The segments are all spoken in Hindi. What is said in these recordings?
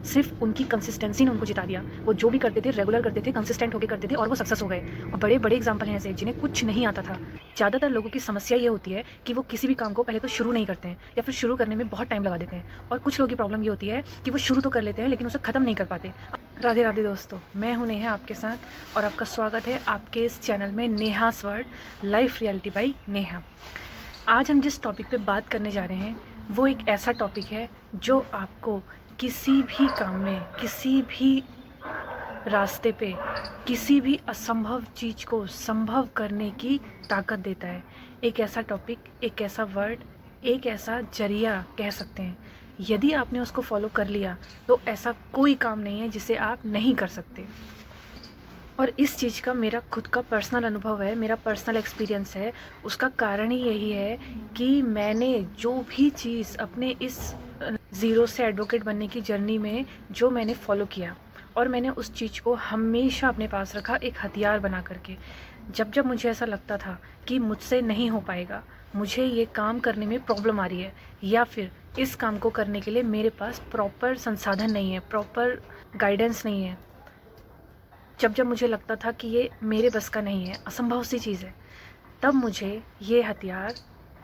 सिर्फ उनकी कंसिस्टेंसी ने उनको जिता दिया। वो जो भी करते थे रेगुलर करते थे, कंसिस्टेंट होकर करते थे और वो सक्सेस हो गए। और बड़े बड़े एग्जाम्पल हैं ऐसे जिन्हें कुछ नहीं आता था। ज़्यादातर लोगों की समस्या ये होती है कि वो किसी भी काम को पहले तो शुरू नहीं करते हैं या फिर शुरू करने में बहुत टाइम लगा देते हैं। और कुछ लोगों की प्रॉब्लम ये होती है कि वो शुरू तो कर लेते हैं लेकिन उसे ख़त्म नहीं कर पाते। राधे राधे दोस्तों, मैं हूं नेहा आपके साथ और आपका स्वागत है आपके इस चैनल में Neha's world life reality by Neha. आज हम जिस टॉपिक पे बात करने जा रहे हैं वो एक ऐसा टॉपिक है जो आपको किसी भी काम में, किसी भी रास्ते पे, किसी भी असंभव चीज़ को संभव करने की ताकत देता है। एक ऐसा टॉपिक, एक ऐसा वर्ड, एक ऐसा जरिया कह सकते हैं। यदि आपने उसको फॉलो कर लिया तो ऐसा कोई काम नहीं है जिसे आप नहीं कर सकते। और इस चीज़ का मेरा खुद का पर्सनल अनुभव है, मेरा पर्सनल एक्सपीरियंस है। उसका कारण ही यही है कि मैंने जो भी चीज़ अपने इस ज़ीरो से एडवोकेट बनने की जर्नी में जो मैंने फॉलो किया और मैंने उस चीज़ को हमेशा अपने पास रखा एक हथियार बना करके। जब जब मुझे ऐसा लगता था कि मुझसे नहीं हो पाएगा, मुझे ये काम करने में प्रॉब्लम आ रही है या फिर इस काम को करने के लिए मेरे पास प्रॉपर संसाधन नहीं है, प्रॉपर गाइडेंस नहीं है, जब जब मुझे लगता था कि ये मेरे बस का नहीं है, असंभव सी चीज़ है, तब मुझे ये हथियार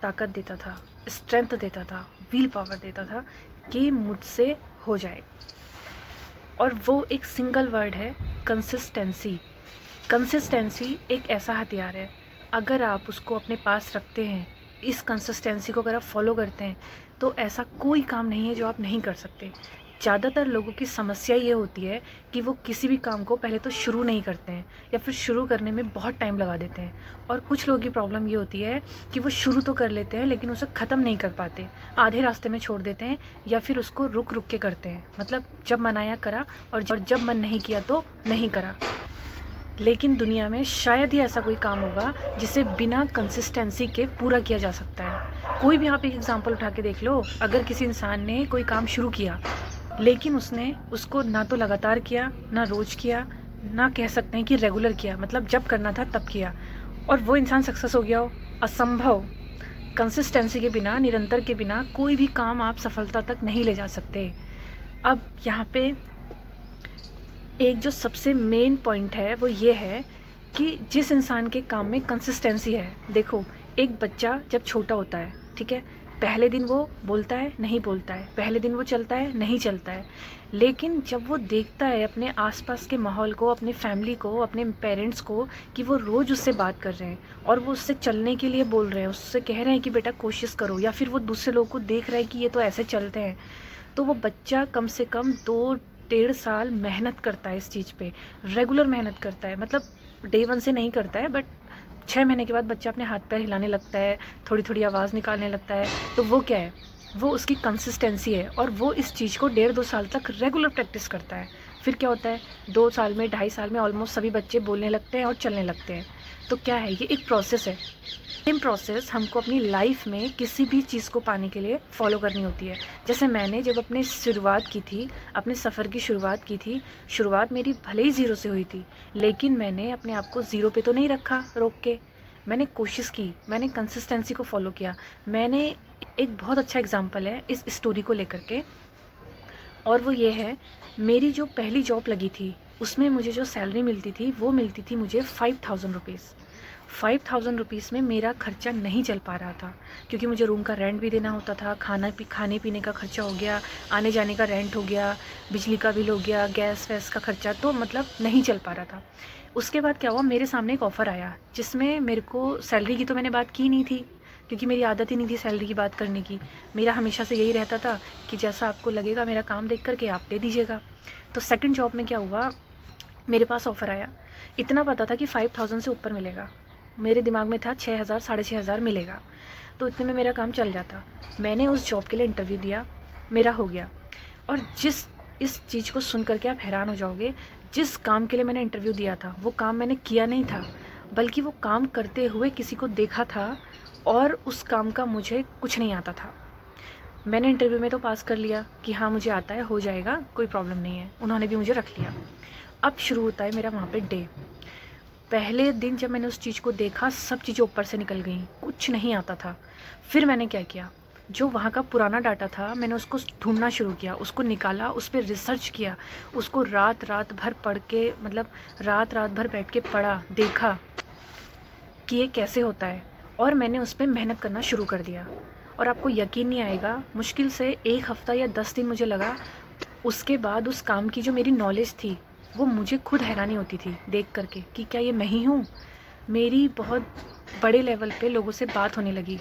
ताकत देता था, स्ट्रेंथ देता था, विल पावर देता था कि मुझसे हो जाए। और वो एक सिंगल वर्ड है, कंसिस्टेंसी। कंसिस्टेंसी एक ऐसा हथियार है, अगर आप उसको अपने पास रखते हैं, इस कंसिस्टेंसी को अगर आप फॉलो करते हैं तो ऐसा कोई काम नहीं है जो आप नहीं कर सकते। ज़्यादातर लोगों की समस्या ये होती है कि वो किसी भी काम को पहले तो शुरू नहीं करते हैं या फिर शुरू करने में बहुत टाइम लगा देते हैं। और कुछ लोगों की प्रॉब्लम ये होती है कि वो शुरू तो कर लेते हैं लेकिन उसे ख़त्म नहीं कर पाते, आधे रास्ते में छोड़ देते हैं या फिर उसको रुक रुक के करते हैं। मतलब जब मन आया करा और जब मन नहीं किया तो नहीं करा। लेकिन दुनिया में शायद ही ऐसा कोई काम होगा जिसे बिना कंसिस्टेंसी के पूरा किया जा सकता है। कोई भी आप एक एग्जांपल उठा के देख लो, अगर किसी इंसान ने कोई काम शुरू किया लेकिन उसने उसको ना तो लगातार किया, ना रोज किया, ना कह सकते हैं कि रेगुलर किया, मतलब जब करना था तब किया, और वो इंसान सक्सेस हो गया हो, असंभव। कंसिस्टेंसी के बिना, निरंतर के बिना कोई भी काम आप सफलता तक नहीं ले जा सकते। अब यहाँ पे एक जो सबसे मेन पॉइंट है वो ये है कि जिस इंसान के काम में कंसिस्टेंसी है। देखो, एक बच्चा जब छोटा होता है, ठीक है, पहले दिन वो बोलता है, नहीं बोलता है, पहले दिन वो चलता है, नहीं चलता है, लेकिन जब वो देखता है अपने आसपास के माहौल को, अपने फैमिली को, अपने पेरेंट्स को कि वो रोज़ उससे बात कर रहे हैं और वो उससे चलने के लिए बोल रहे हैं, उससे कह रहे हैं कि बेटा कोशिश करो, या फिर वो दूसरे लोगों को देख रहा है कि ये तो ऐसे चलते हैं, तो वो बच्चा कम से कम 2-1.5 साल मेहनत करता है इस चीज़ पे, रेगुलर मेहनत करता है। मतलब डे 1 से नहीं करता है, बट 6 महीने के बाद बच्चा अपने हाथ पैर हिलाने लगता है, थोड़ी थोड़ी आवाज़ निकालने लगता है। तो वो क्या है, वो उसकी कंसिस्टेंसी है और वो इस चीज़ को 1.5-2 साल तक रेगुलर प्रैक्टिस करता है। फिर क्या होता है, 2 साल में, 2.5 साल में ऑलमोस्ट सभी बच्चे बोलने लगते हैं और चलने लगते हैं। तो क्या है, ये एक प्रोसेस है। सेम प्रोसेस हमको अपनी लाइफ में किसी भी चीज़ को पाने के लिए फॉलो करनी होती है। जैसे मैंने जब अपनी शुरुआत की थी, अपने सफ़र की शुरुआत की थी, शुरुआत मेरी भले ही ज़ीरो से हुई थी, लेकिन मैंने अपने आप को ज़ीरो पे तो नहीं रखा रोक के। मैंने कोशिश की, मैंने कंसिस्टेंसी को फॉलो किया। मैंने एक बहुत अच्छा एग्जांपल है इस स्टोरी को लेकर के, और वो ये है, मेरी जो पहली जॉब लगी थी उसमें मुझे जो सैलरी मिलती थी वो मिलती थी मुझे 5,000 रुपीज़। 5,000 रुपीज़ में मेरा खर्चा नहीं चल पा रहा था, क्योंकि मुझे रूम का रेंट भी देना होता था, खाने पीने का खर्चा हो गया, आने जाने का रेंट हो गया, बिजली का बिल हो गया, गैस वैस का खर्चा, तो मतलब नहीं चल पा रहा था। उसके बाद क्या हुआ, मेरे सामने एक ऑफ़र आया जिसमें मेरे को सैलरी की तो मैंने बात की नहीं थी, क्योंकि मेरी आदत ही नहीं थी सैलरी की बात करने की। मेरा हमेशा से यही रहता था कि जैसा आपको लगेगा मेरा काम देख करके आप दे दीजिएगा। तो सेकंड जॉब में क्या हुआ, मेरे पास ऑफ़र आया, इतना पता था कि 5,000 से ऊपर मिलेगा, मेरे दिमाग में था 6,000 6,500 मिलेगा, तो इतने में मेरा काम चल जाता। मैंने उस जॉब के लिए इंटरव्यू दिया, मेरा हो गया। और इस चीज़ को सुन करके आप हैरान हो जाओगे, जिस काम के लिए मैंने इंटरव्यू दिया था वो काम मैंने किया नहीं था, बल्कि वो काम करते हुए किसी को देखा था और उस काम का मुझे कुछ नहीं आता था। मैंने इंटरव्यू में तो पास कर लिया कि हाँ मुझे आता है, हो जाएगा, कोई प्रॉब्लम नहीं है, उन्होंने भी मुझे रख लिया। अब शुरू होता है मेरा वहाँ पे डे। पहले दिन जब मैंने उस चीज़ को देखा, सब चीज़ें ऊपर से निकल गई, कुछ नहीं आता था। फिर मैंने क्या किया, जो वहाँ का पुराना डाटा था मैंने उसको ढूंढना शुरू किया, उसको निकाला, उस पर रिसर्च किया, उसको रात रात भर पढ़ के रात रात भर बैठ के पढ़ा, देखा कि ये कैसे होता है, और मैंने उस पर मेहनत करना शुरू कर दिया। और आपको यकीन नहीं आएगा, मुश्किल से 1 हफ़्ता या 10 दिन मुझे लगा। उसके बाद उस काम की जो मेरी नॉलेज थी वो मुझे खुद हैरानी होती थी देख करके कि क्या ये मैं ही हूँ। मेरी बहुत बड़े लेवल पे लोगों से बात होने लगी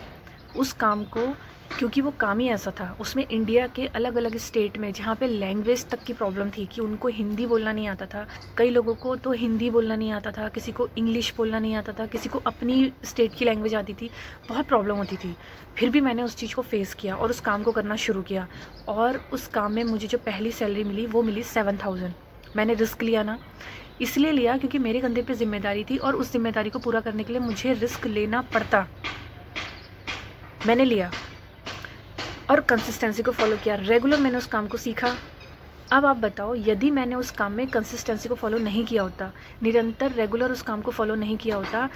उस काम को, क्योंकि वो काम ही ऐसा था। उसमें इंडिया के अलग अलग स्टेट में जहाँ पे लैंग्वेज तक की प्रॉब्लम थी कि उनको हिंदी बोलना नहीं आता था, कई लोगों को तो हिंदी बोलना नहीं आता था, किसी को इंग्लिश बोलना नहीं आता था, किसी को अपनी स्टेट की लैंग्वेज आती थी, बहुत प्रॉब्लम होती थी। फिर भी मैंने उस चीज़ को फेस किया और उस काम को करना शुरू किया, और उस काम में मुझे जो पहली सैलरी मिली वो मिली 7,000। मैंने रिस्क लिया ना, इसलिए लिया क्योंकि मेरे कंधे पे जिम्मेदारी थी और उस जिम्मेदारी को पूरा करने के लिए मुझे रिस्क लेना पड़ता। मैंने लिया और कंसिस्टेंसी को फॉलो किया, रेगुलर मैंने उस काम को सीखा। अब आप बताओ, यदि मैंने उस काम में कंसिस्टेंसी को फॉलो नहीं किया होता, निरंतर रेगुलर उस काम को फॉलो नहीं किया होता,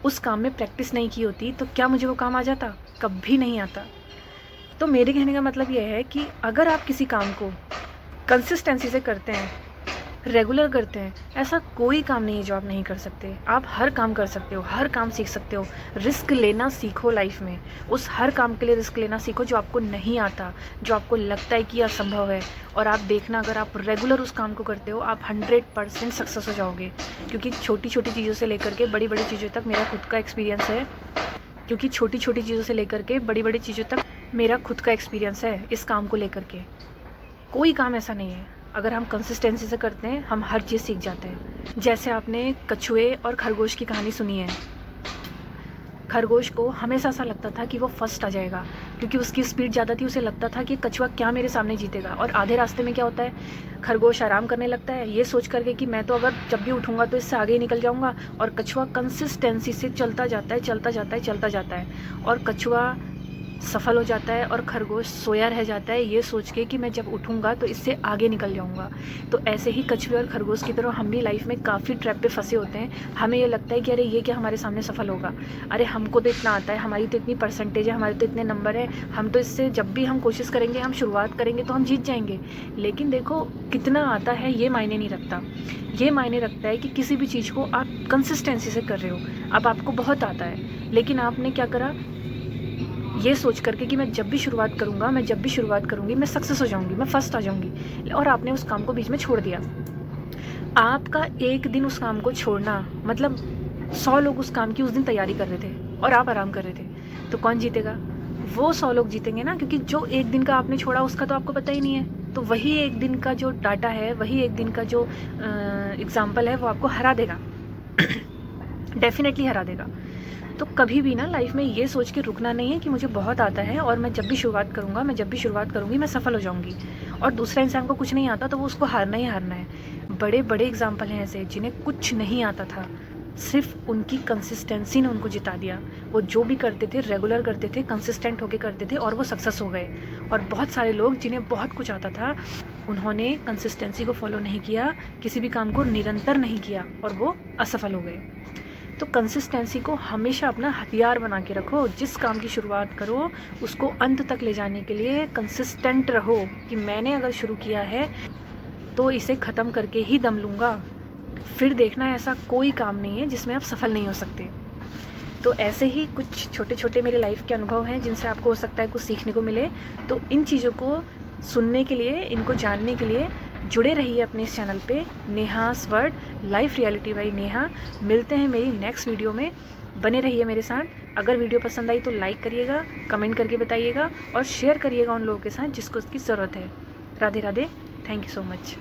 उस काम में प्रैक्टिस नहीं की होती, तो क्या मुझे वो काम आ जाता? कभी नहीं आता। तो मेरे कहने का मतलब यह है कि अगर आप किसी काम को कंसिस्टेंसी से करते हैं, रेगुलर करते हैं, ऐसा कोई काम नहीं है जो आप नहीं कर सकते। आप हर काम कर सकते हो, हर काम सीख सकते हो। रिस्क लेना सीखो लाइफ में, उस हर काम के लिए रिस्क लेना सीखो जो आपको नहीं आता, जो आपको लगता है कि असंभव है। और आप देखना, अगर आप रेगुलर उस काम को करते हो, आप 100% सक्सेस हो जाओगे। क्योंकि छोटी छोटी चीज़ों से लेकर के बड़ी बड़ी चीज़ों तक मेरा खुद का एक्सपीरियंस है इस काम को लेकर के। कोई काम ऐसा नहीं है, अगर हम कंसिस्टेंसी से करते हैं हम हर चीज़ सीख जाते हैं। जैसे आपने कछुए और खरगोश की कहानी सुनी है। खरगोश को हमेशा ऐसा लगता था कि वो फर्स्ट आ जाएगा, क्योंकि उसकी स्पीड ज़्यादा थी। उसे लगता था कि कछुआ क्या मेरे सामने जीतेगा। और आधे रास्ते में क्या होता है, खरगोश आराम करने लगता है ये सोच करके कि मैं तो अगर जब भी उठूँगा तो इससे आगे ही निकल जाऊँगा। और कछुआ कंसिस्टेंसी से चलता जाता है और कछुआ सफल हो जाता है और खरगोश सोया रह जाता है ये सोच के कि मैं जब उठूँगा तो इससे आगे निकल जाऊँगा। तो ऐसे ही कछुए और खरगोश की तरह हम भी लाइफ में काफ़ी ट्रैप पे फंसे होते हैं। हमें ये लगता है कि अरे ये क्या हमारे सामने सफल होगा, अरे हमको तो इतना आता है, हमारी तो इतनी परसेंटेज है, हमारे तो इतने नंबर है, हम तो इससे जब भी हम कोशिश करेंगे, हम शुरुआत करेंगे तो हम जीत जाएंगे। लेकिन देखो, कितना आता है ये मायने नहीं रखता। ये मायने रखता है कि किसी भी चीज़ को आप कंसिस्टेंसी से कर रहे हो। अब आपको बहुत आता है, लेकिन आपने क्या करा, ये सोच करके कि मैं जब भी शुरुआत करूँगी मैं सक्सेस हो जाऊँगी, मैं फर्स्ट आ जाऊँगी, और आपने उस काम को बीच में छोड़ दिया। आपका एक दिन उस काम को छोड़ना मतलब 100 लोग उस काम की उस दिन तैयारी कर रहे थे और आप आराम कर रहे थे, तो कौन जीतेगा? वो 100 लोग जीतेंगे ना, क्योंकि जो एक दिन का आपने छोड़ा उसका तो आपको पता ही नहीं है। तो वही एक दिन का जो डाटा है, वही एक दिन का जो एग्जाम्पल है, वो आपको हरा देगा डेफिनेटली हरा देगा। तो कभी भी ना लाइफ में ये सोच के रुकना नहीं है कि मुझे बहुत आता है और मैं जब भी शुरुआत करूँगी मैं सफल हो जाऊँगी, और दूसरा इंसान को कुछ नहीं आता तो वो उसको हारना ही हारना है। बड़े बड़े एग्जाम्पल हैं ऐसे जिन्हें कुछ नहीं आता था, सिर्फ उनकी कंसिस्टेंसी ने उनको जिता दिया। वो जो भी करते थे रेगुलर करते थे, कंसिस्टेंट होके करते थे, और वो सक्सेस हो गए। और बहुत सारे लोग जिन्हें बहुत कुछ आता था, उन्होंने कंसिस्टेंसी को फॉलो नहीं किया, किसी भी काम को निरंतर नहीं किया, और वो असफल हो गए। तो कंसिस्टेंसी को हमेशा अपना हथियार बना के रखो। जिस काम की शुरुआत करो उसको अंत तक ले जाने के लिए कंसिस्टेंट रहो कि मैंने अगर शुरू किया है तो इसे ख़त्म करके ही दम लूँगा। फिर देखना, ऐसा कोई काम नहीं है जिसमें आप सफल नहीं हो सकते। तो ऐसे ही कुछ छोटे छोटे मेरे लाइफ के अनुभव हैं जिनसे आपको हो सकता है कुछ सीखने को मिले। तो इन चीज़ों को सुनने के लिए, इनको जानने के लिए जुड़े रहिए अपने इस चैनल पे, Neha's world, life reality by Neha. मिलते हैं मेरी नेक्स्ट वीडियो में, बने रहिए मेरे साथ। अगर वीडियो पसंद आई तो लाइक करिएगा, कमेंट करके बताइएगा और शेयर करिएगा उन लोगों के साथ जिसको उसकी ज़रूरत है। Radhe Radhe, thank you so much.